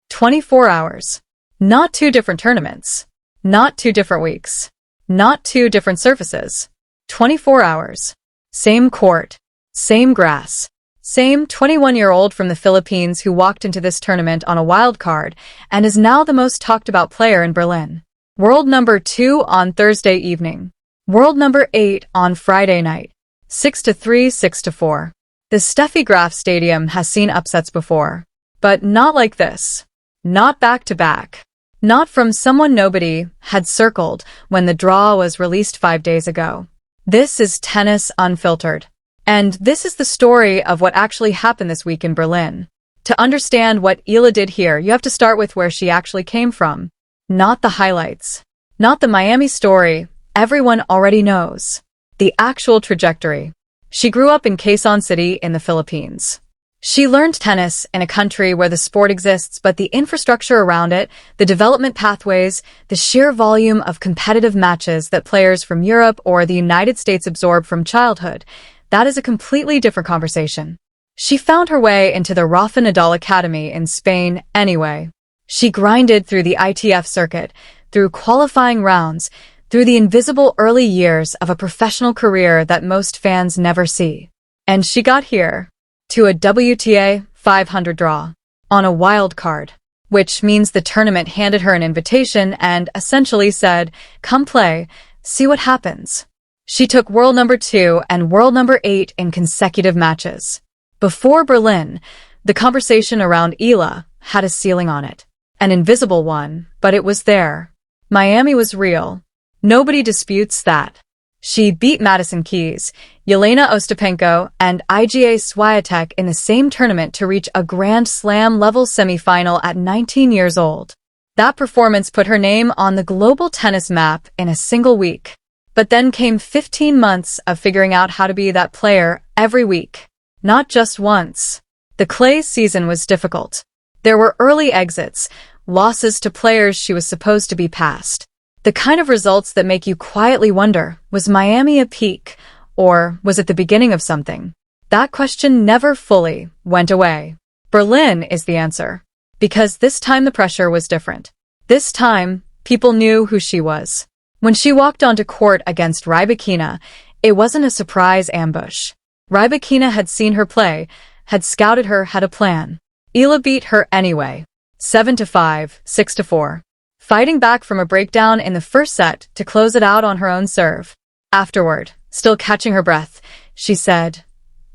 24 hours. Not two different tournaments. Not two different weeks. Not two different surfaces. 24 hours. Same court. Same grass. Same 21-year-old from the Philippines who walked into this tournament on a wild card and is now the most talked about player in Berlin. World number 2 on Thursday evening. World number 8 on Friday night. 6-3, 6-4. The Steffi Graf Stadium has seen upsets before. But not like this. Not back-to-back. Not from someone nobody had circled when the draw was released 5 days ago. This is tennis unfiltered. And this is the story of what actually happened this week in Berlin. To understand what Eala did here, you have to start with where she actually came from. Not the highlights. Not the Miami story everyone already knows. The actual trajectory. She grew up in Quezon City in the Philippines. She learned tennis in a country where the sport exists, but the infrastructure around it, the development pathways, the sheer volume of competitive matches that players from Europe or the United States absorb from childhood, that is a completely different conversation. She found her way into the Rafa Nadal Academy in Spain anyway. She grinded through the ITF circuit, through qualifying rounds, through the invisible early years of a professional career that most fans never see. And she got here, to a WTA 500 draw, on a wild card, which means the tournament handed her an invitation and essentially said, come play, see what happens. She took world number 2 and world number 8 in consecutive matches. Before Berlin, the conversation around Eala had a ceiling on it. An invisible one, but it was there. Miami was real. Nobody disputes that. She beat Madison Keys, Elina Ostapenko, and Iga Swiatek in the same tournament to reach a Grand Slam-level semifinal at 19 years old. That performance put her name on the global tennis map in a single week. But then came 15 months of figuring out how to be that player every week. Not just once. The clay season was difficult. There were early exits, losses to players she was supposed to be past. The kind of results that make you quietly wonder, was Miami a peak, or was it the beginning of something? That question never fully went away. Berlin is the answer. Because this time the pressure was different. This time, people knew who she was. When she walked onto court against Rybakina, it wasn't a surprise ambush. Rybakina had seen her play, had scouted her, had a plan. Eala beat her anyway. 7-5, 6-4. Fighting back from a breakdown in the first set to close it out on her own serve. Afterward, still catching her breath, she said,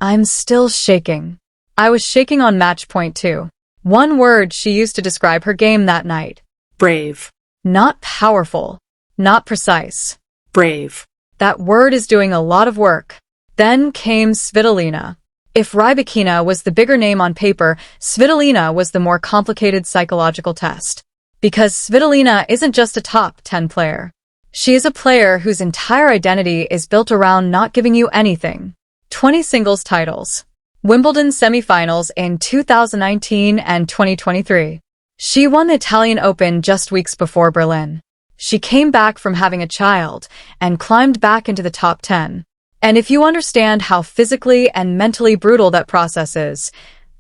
I'm still shaking. I was shaking on match point too. One word she used to describe her game that night. Brave. Not powerful. Not precise. Brave. That word is doing a lot of work. Then came Svitolina. If Rybakina was the bigger name on paper, Svitolina was the more complicated psychological test. Because Svitolina isn't just a top 10 player. She is a player whose entire identity is built around not giving you anything. 20 singles titles. Wimbledon semifinals in 2019 and 2023. She won the Italian Open just weeks before Berlin. She came back from having a child and climbed back into the top 10. And if you understand how physically and mentally brutal that process is,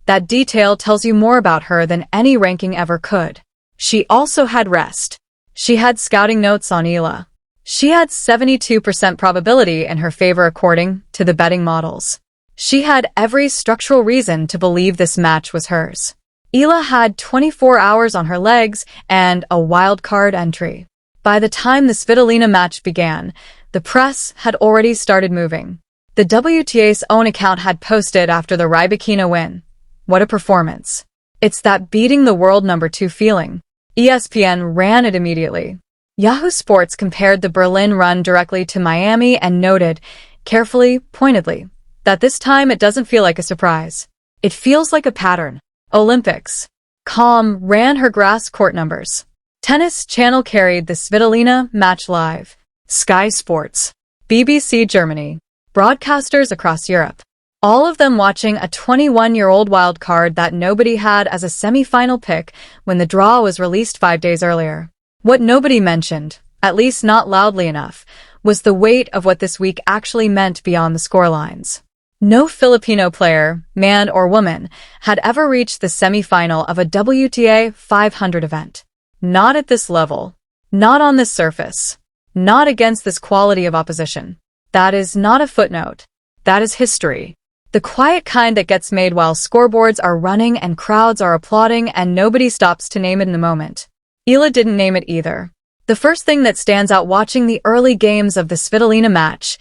that detail tells you more about her than any ranking ever could. She also had rest. She had scouting notes on Eala. She had 72% probability in her favor according to the betting models. She had every structural reason to believe this match was hers. Eala had 24 hours on her legs and a wild card entry. By the time the Svitolina match began, the press had already started moving. The WTA's own account had posted after the Rybakina win. What a performance. It's that beating the world number 2 feeling. ESPN ran it immediately. Yahoo Sports compared the Berlin run directly to Miami and noted, carefully, pointedly, that this time it doesn't feel like a surprise. It feels like a pattern. Olympics. Com ran her grass court numbers. Tennis Channel carried the Svitolina match live. Sky Sports. BBC Germany. Broadcasters across Europe. All of them watching a 21-year-old wild card that nobody had as a semi-final pick when the draw was released 5 days earlier. What nobody mentioned, at least not loudly enough, was the weight of what this week actually meant beyond the scorelines. No Filipino player, man or woman, had ever reached the semifinal of a WTA 500 event. Not at this level. Not on this surface. Not against this quality of opposition. That is not a footnote. That is history. The quiet kind that gets made while scoreboards are running and crowds are applauding and nobody stops to name it in the moment. Eala didn't name it either. The first thing that stands out watching the early games of the Svitolina match,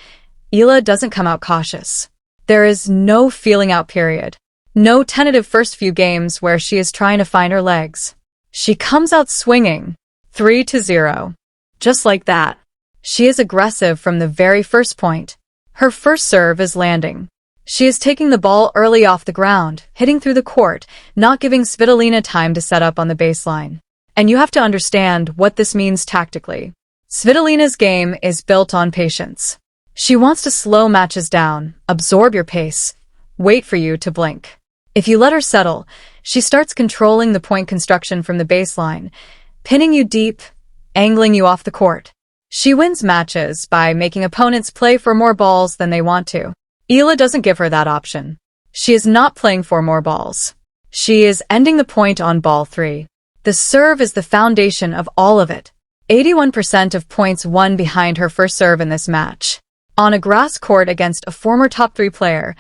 Eala doesn't come out cautious. There is no feeling out period. No tentative first few games where she is trying to find her legs. She comes out swinging. 3-0. Just like that. She is aggressive from the very first point. Her first serve is landing. She is taking the ball early off the ground, hitting through the court, not giving Svitolina time to set up on the baseline. And you have to understand what this means tactically. Svitolina's game is built on patience. She wants to slow matches down, absorb your pace, wait for you to blink. If you let her settle, she starts controlling the point construction from the baseline, pinning you deep, angling you off the court. She wins matches by making opponents play for more balls than they want to. Eala doesn't give her that option. She is not playing for more balls. She is ending the point on ball 3. The serve is the foundation of all of it. 81% of points won behind her first serve in this match. On a grass court against a former top 3 player,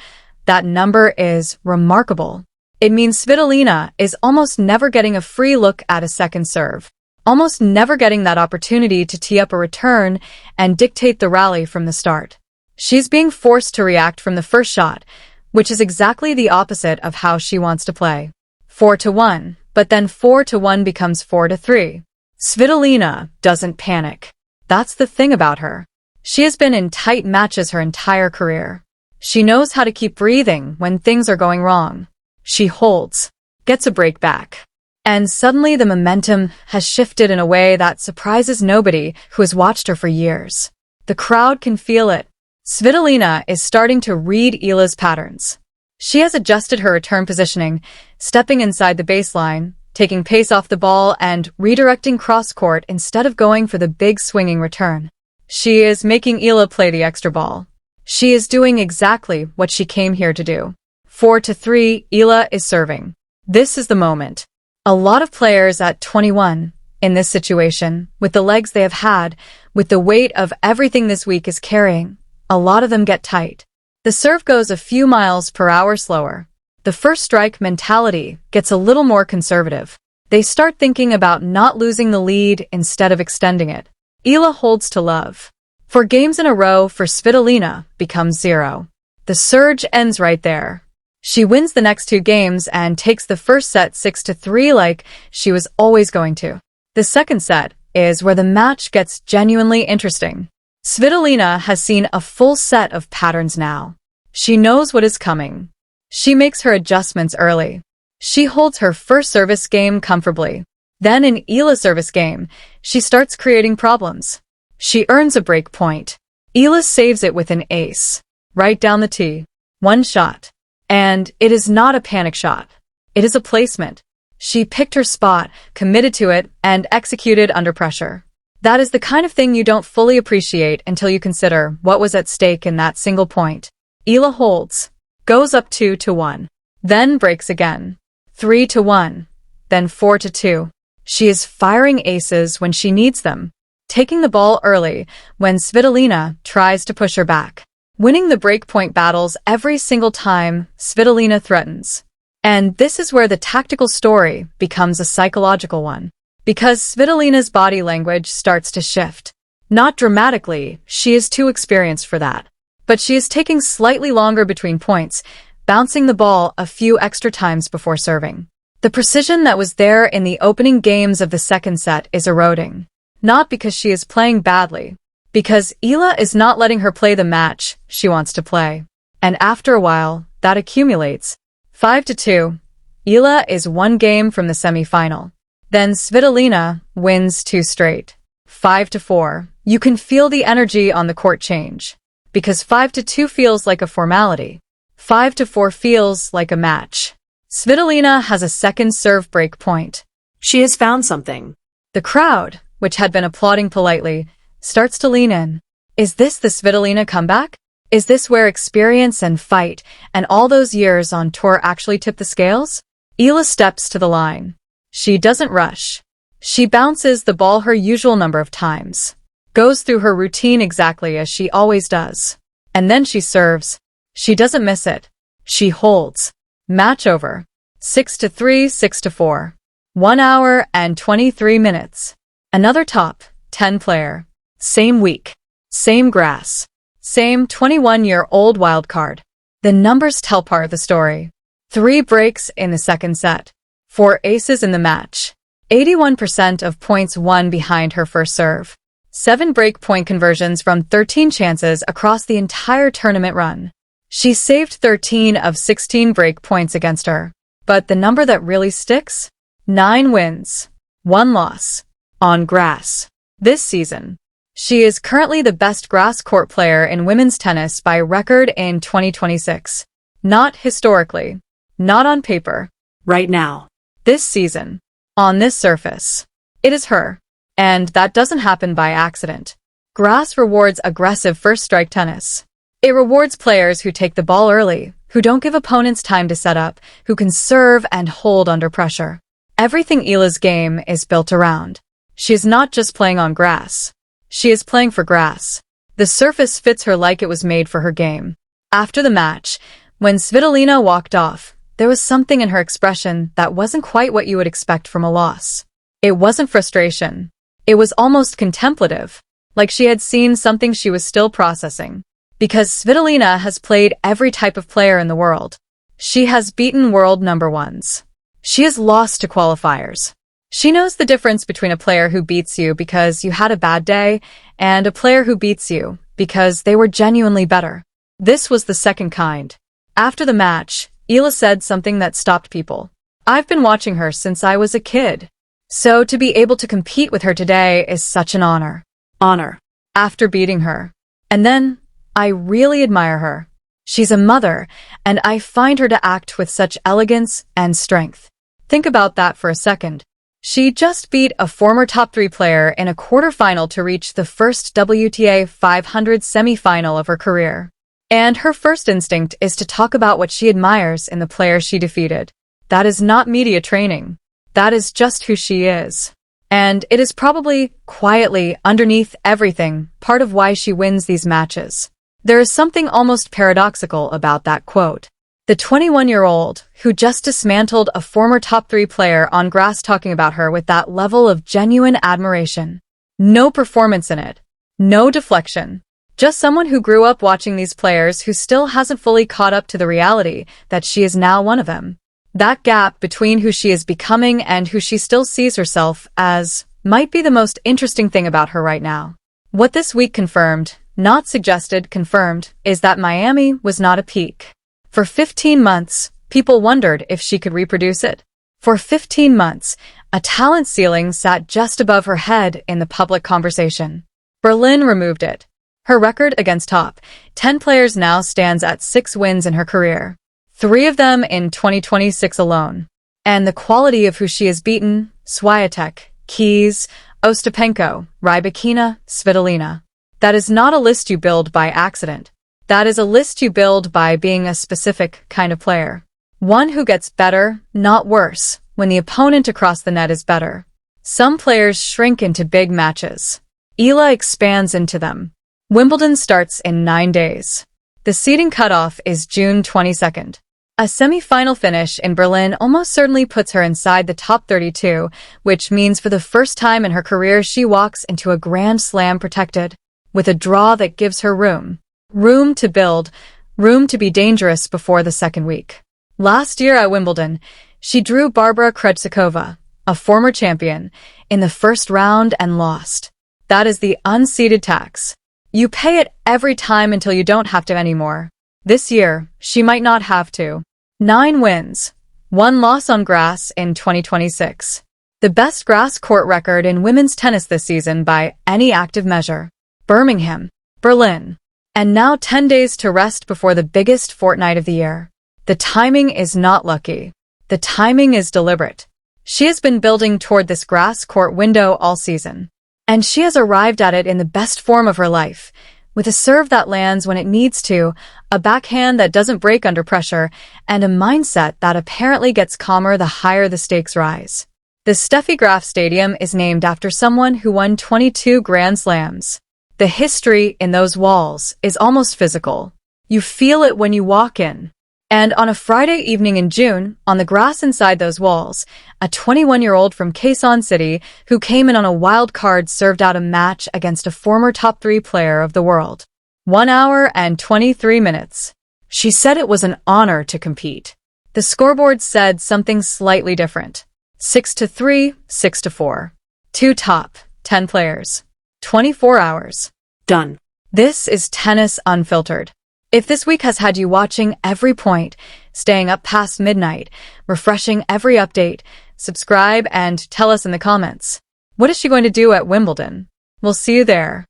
that number is remarkable. It means Svitolina is almost never getting a free look at a second serve, almost never getting that opportunity to tee up a return and dictate the rally from the start. She's being forced to react from the first shot, which is exactly the opposite of how she wants to play. 4-1, but then 4-1 becomes 4-3. Svitolina doesn't panic. That's the thing about her. She has been in tight matches her entire career. She knows how to keep breathing when things are going wrong. She holds, gets a break back. And suddenly the momentum has shifted in a way that surprises nobody who has watched her for years. The crowd can feel it. Svitolina is starting to read Eala's patterns. She has adjusted her return positioning, stepping inside the baseline, taking pace off the ball and redirecting cross-court instead of going for the big swinging return. She is making Eala play the extra ball. She is doing exactly what she came here to do. 4-3, Eala is serving. This is the moment. A lot of players at 21, in this situation, with the legs they have had, with the weight of everything this week is carrying, a lot of them get tight. The serve goes a few miles per hour slower. The first strike mentality gets a little more conservative. They start thinking about not losing the lead instead of extending it. Eala holds to love. 4 games in a row for Svitolina becomes 0. The surge ends right there. She wins the next 2 games and takes the first set 6-3 like she was always going to. The second set is where the match gets genuinely interesting. Svitolina has seen a full set of patterns now. She knows what is coming. She makes her adjustments early. She holds her first service game comfortably. Then in Eala's service game, she starts creating problems. She earns a break point. Eala saves it with an ace. Right down the tee. 1 shot. And it is not a panic shot. It is a placement. She picked her spot, committed to it, and executed under pressure. That is the kind of thing you don't fully appreciate until you consider what was at stake in that single point. Eala holds. Goes up 2-1. Then breaks again. 3-1. Then 4-2. She is firing aces when she needs them. Taking the ball early when Svitolina tries to push her back. Winning the breakpoint battles every single time Svitolina threatens. And this is where the tactical story becomes a psychological one. Because Svitolina's body language starts to shift. Not dramatically, she is too experienced for that. But she is taking slightly longer between points, bouncing the ball a few extra times before serving. The precision that was there in the opening games of the second set is eroding. Not because she is playing badly, because Eala is not letting her play the match she wants to play. And after a while, that accumulates. 5-2. Eala is 1 game from the semifinal. Then Svitolina wins 2 straight. 5-4. You can feel the energy on the court change. Because 5-2 feels like a formality. 5-4 feels like a match. Svitolina has a second serve break point. She has found something. The crowd, which had been applauding politely, starts to lean in. Is this the Svitolina comeback? Is this where experience and fight and all those years on tour actually tip the scales? Eala steps to the line. She doesn't rush. She bounces the ball her usual number of times, goes through her routine exactly as she always does. And then she serves. She doesn't miss it. She holds. Match over. 6-3, 6-4. 1 hour and 23 minutes. Another top 10 player. Same week. Same grass. Same 21-year-old wildcard. The numbers tell part of the story. 3 breaks in the second set. 4 aces in the match. 81% of points won behind her first serve. 7 break point conversions from 13 chances across the entire tournament run. She saved 13 of 16 break points against her. But the number that really sticks? 9 wins. 1 loss. On grass. This season. She is currently the best grass court player in women's tennis by record in 2026. Not historically. Not on paper. Right now. This season. On this surface. It is her. And that doesn't happen by accident. Grass rewards aggressive first-strike tennis. It rewards players who take the ball early, who don't give opponents time to set up, who can serve and hold under pressure. Everything Eala's game is built around. She is not just playing on grass. She is playing for grass. The surface fits her like it was made for her game. After the match, when Svitolina walked off, there was something in her expression that wasn't quite what you would expect from a loss. It wasn't frustration. It was almost contemplative, like she had seen something she was still processing. Because Svitolina has played every type of player in the world. She has beaten world number ones. She has lost to qualifiers. She knows the difference between a player who beats you because you had a bad day and a player who beats you because they were genuinely better. This was the second kind. After the match, Eala said something that stopped people. I've been watching her since I was a kid. So to be able to compete with her today is such an honor. Honor. After beating her. And then, I really admire her. She's a mother, and I find her to act with such elegance and strength. Think about that for a second. She just beat a former top 3 player in a quarterfinal to reach the first WTA 500 semifinal of her career. And her first instinct is to talk about what she admires in the player she defeated. That is not media training. That is just who she is. And it is probably, quietly, underneath everything, part of why she wins these matches. There is something almost paradoxical about that quote. The 21-year-old, who just dismantled a former top 3 player on grass talking about her with that level of genuine admiration. No performance in it. No deflection. Just someone who grew up watching these players who still hasn't fully caught up to the reality that she is now one of them. That gap between who she is becoming and who she still sees herself as might be the most interesting thing about her right now. What this week confirmed, not suggested, confirmed, is that Miami was not a peak. For 15 months, people wondered if she could reproduce it. For 15 months, a talent ceiling sat just above her head in the public conversation. Berlin removed it. Her record against top 10 players now stands at 6 wins in her career. 3 of them in 2026 alone. And the quality of who she has beaten, Swiatek, Keys, Ostapenko, Rybakina, Svitolina. That is not a list you build by accident. That is a list you build by being a specific kind of player. One who gets better, not worse, when the opponent across the net is better. Some players shrink into big matches. Eala expands into them. Wimbledon starts in 9 days. The seeding cutoff is June 22nd. A semi-final finish in Berlin almost certainly puts her inside the top 32, which means for the first time in her career she walks into a Grand Slam protected, with a draw that gives her room. Room to build, room to be dangerous before the second week. Last year at Wimbledon, she drew Barbara Krejcikova, a former champion, in the first round and lost. That is the unseeded tax. You pay it every time until you don't have to anymore. This year, she might not have to. 9 wins, 1 loss on grass in 2026. The best grass court record in women's tennis this season by any active measure. Birmingham, Berlin. And now 10 days to rest before the biggest fortnight of the year. The timing is not lucky. The timing is deliberate. She has been building toward this grass court window all season. And she has arrived at it in the best form of her life, With a serve that lands when it needs to, a backhand that doesn't break under pressure, and a mindset that apparently gets calmer the higher the stakes rise. The Steffi Graf Stadium is named after someone who won 22 Grand Slams. The history in those walls is almost physical. You feel it when you walk in. And on a Friday evening in June, on the grass inside those walls, a 21-year-old from Quezon City who came in on a wild card served out a match against a former top 3 player of the world. 1 hour and 23 minutes. She said it was an honor to compete. The scoreboard said something slightly different. 6-3, 6-4. 2 top 10 players. 24 hours. Done. This is tennis unfiltered. If this week has had you watching every point, staying up past midnight, refreshing every update, subscribe and tell us in the comments. What is she going to do at Wimbledon? We'll see you there.